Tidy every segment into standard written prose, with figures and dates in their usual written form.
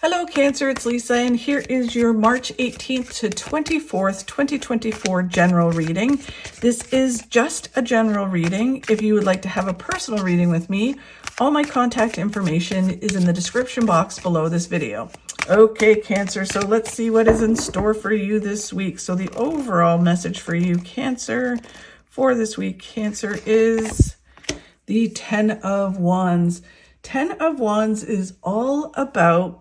Hello Cancer, it's Lisa, and here is your March 18th to 24th, 2024 general reading. This is just a general reading. If you would like to have a personal reading with me, all my contact information is in the description box below this video. Okay, Cancer, so let's see what is in store for you this week. So the overall message for you, Cancer, for this week, Cancer, is the 10 of Wands. 10 of Wands is all about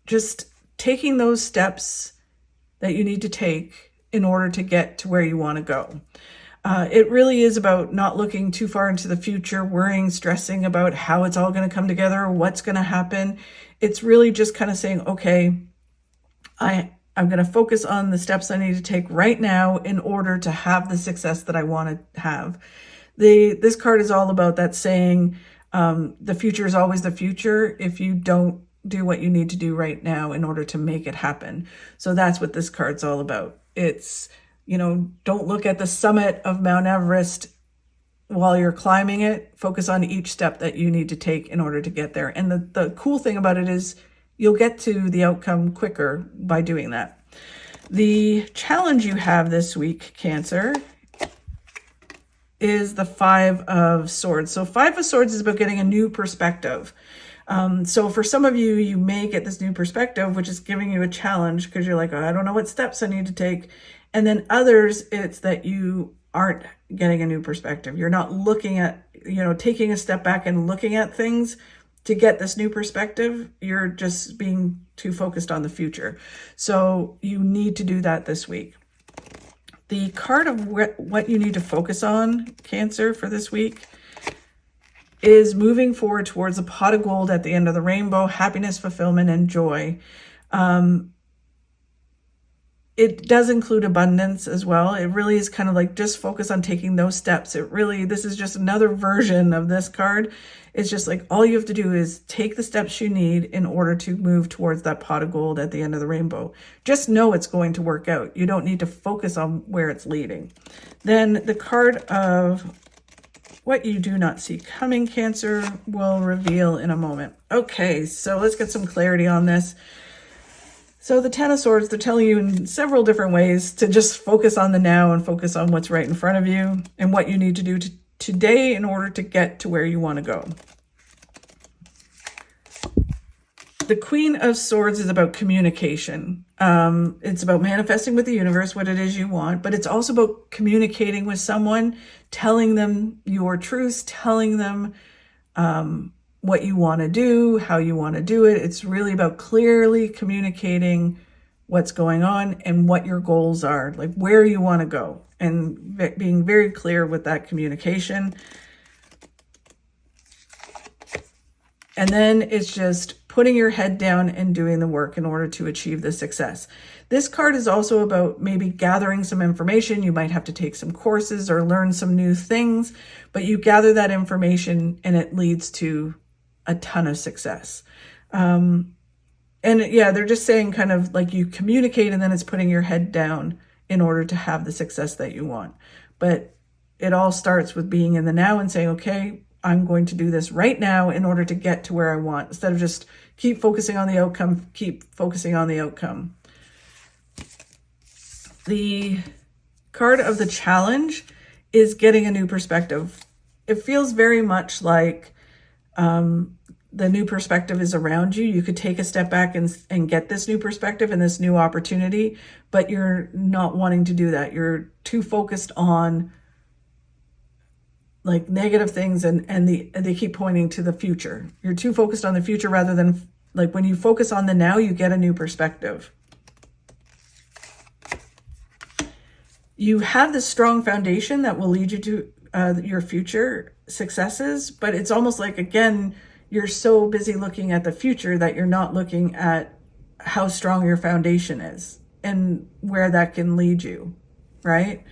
just taking those steps that you need to take in order to get to where you want to go. It really is about not looking too far into the future, worrying, stressing about how it's all going to come together, or what's going to happen. It's really just kind of saying, okay, I'm going to focus on the steps I need to take right now in order to have the success that I want to have. This card is all about that saying, the future is always the future if you don't do what you need to do right now in order to make it happen. So that's what this card's all about. It's, don't look at the summit of Mount Everest while you're climbing it. Focus on each step that you need to take in order to get there. And the cool thing about it is you'll get to the outcome quicker by doing that. The challenge you have this week, Cancer, is the 5 of Swords. So 5 of Swords is about getting a new perspective. So for some of you, you may get this new perspective, which is giving you a challenge because you're like, oh, I don't know what steps I need to take. And then others, it's that you aren't getting a new perspective. You're not looking at, taking a step back and looking at things to get this new perspective. You're just being too focused on the future. So you need to do that this week. The card of what you need to focus on, Cancer, for this week is moving forward towards a pot of gold at the end of the rainbow, happiness, fulfillment, and joy. It does include abundance as well. It really is kind of like just focus on taking those steps. This is just another version of this card. It's just like all you have to do is take the steps you need in order to move towards that pot of gold at the end of the rainbow. Just know it's going to work out. You don't need to focus on where it's leading. Then the card of what you do not see coming, Cancer, will reveal in a moment. Okay, so let's get some clarity on this. So the 10 of Swords, they're telling you in several different ways to just focus on the now and focus on what's right in front of you and what you need to do today in order to get to where you want to go. The Queen of Swords is about communication. It's about manifesting with the universe what it is you want, but it's also about communicating with someone, telling them your truths, telling them what you want to do, how you want to do it. It's really about clearly communicating what's going on and what your goals are, like where you want to go, and being very clear with that communication. And then it's just putting your head down and doing the work in order to achieve the success. This card is also about maybe gathering some information. You might have to take some courses or learn some new things, but you gather that information and it leads to a ton of success. And yeah, they're just saying kind of like you communicate and then it's putting your head down in order to have the success that you want. But it all starts with being in the now and saying, okay, I'm going to do this right now in order to get to where I want, instead of just keep focusing on the outcome, keep focusing on the outcome. The card of the challenge is getting a new perspective. It feels very much like the new perspective is around you. You could take a step back and get this new perspective and this new opportunity, but you're not wanting to do that. You're too focused on like negative things and they keep pointing to the future. You're too focused on the future rather than like when you focus on the now, you get a new perspective. You have this strong foundation that will lead you to your future successes, but it's almost like, again, you're so busy looking at the future that you're not looking at how strong your foundation is and where that can lead you, right?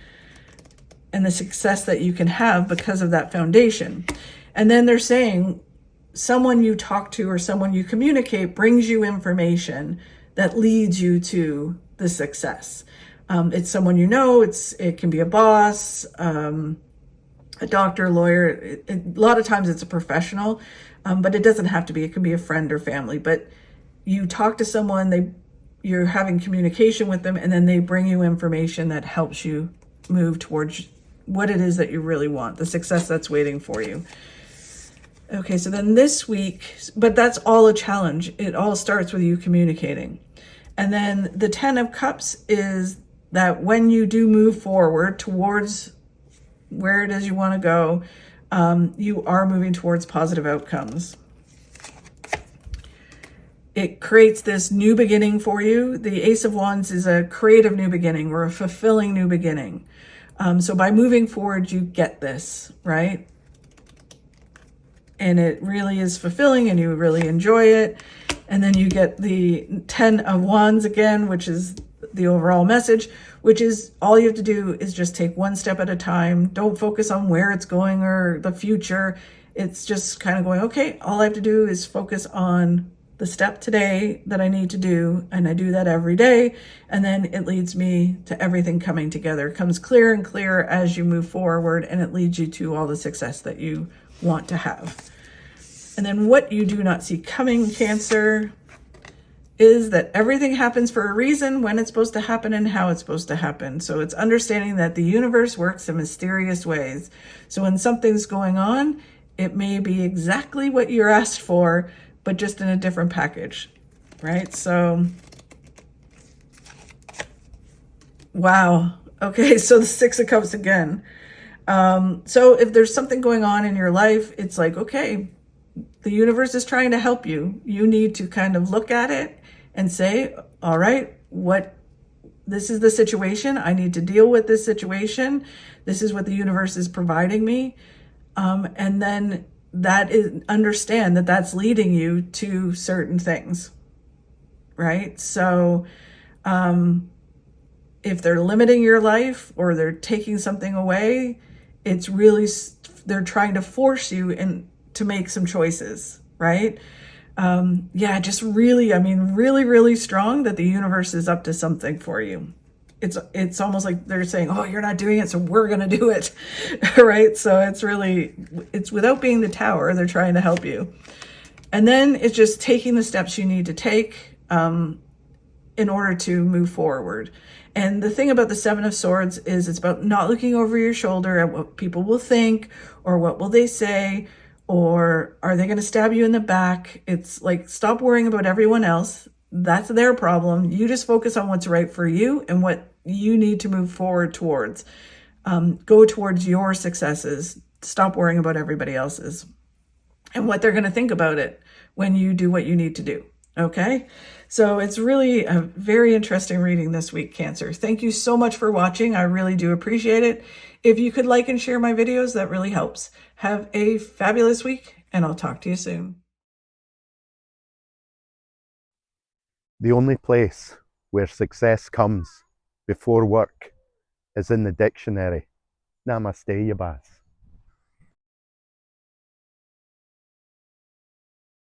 And the success that you can have because of that foundation. And then they're saying someone you talk to or someone you communicate brings you information that leads you to the success. It's someone you know, it can be a boss, a doctor, lawyer. A lot of times it's a professional, but it doesn't have to be. It can be a friend or family. But you talk to someone, you're having communication with them, and then they bring you information that helps you move towards what it is that you really want, the success that's waiting for you. Okay, so then this week, but that's all a challenge. It all starts with you communicating. And then the 10 of Cups is that when you do move forward towards where it is you want to go, you are moving towards positive outcomes. It creates this new beginning for you. The Ace of Wands is a creative new beginning or a fulfilling new beginning. So by moving forward, you get this, right? And it really is fulfilling and you really enjoy it. And then you get the 10 of Wands again, which is the overall message, which is all you have to do is just take one step at a time. Don't focus on where it's going or the future. It's just kind of going, okay, all I have to do is focus on the step today that I need to do. And I do that every day. And then it leads me to everything coming together. It comes clearer and clearer as you move forward, and it leads you to all the success that you want to have. And then what you do not see coming, Cancer, is that everything happens for a reason, when it's supposed to happen and how it's supposed to happen. So it's understanding that the universe works in mysterious ways. So when something's going on, it may be exactly what you're asked for, but just in a different package, right? So, wow. Okay, so the 6 of Cups again. So if there's something going on in your life, it's like, okay, the universe is trying to help you. You need to kind of look at it and say, all right, this is the situation. I need to deal with this situation. This is what the universe is providing me. And then understand that that's leading you to certain things, right? So if they're limiting your life or they're taking something away, it's really, they're trying to force you to make some choices, right? Yeah, just really, really, really strong that the universe is up to something for you. It's almost like they're saying, oh, you're not doing it, so we're going to do it, right? So it's without being the Tower, they're trying to help you. And then it's just taking the steps you need to take in order to move forward. And the thing about the 7 of Swords is it's about not looking over your shoulder at what people will think or what will they say, or are they going to stab you in the back? It's like, stop worrying about everyone else. That's their problem. You just focus on what's right for you and what you need to move forward towards. Go towards your successes. Stop worrying about everybody else's and what they're going to think about it when you do what you need to do. Okay, so it's really a very interesting reading this week, Cancer. Thank you so much for watching. I really do appreciate it. If you could like and share my videos, that really helps. Have a fabulous week, and I'll talk to you soon. The only place where success comes before work is in the dictionary. Namaste, Yabas.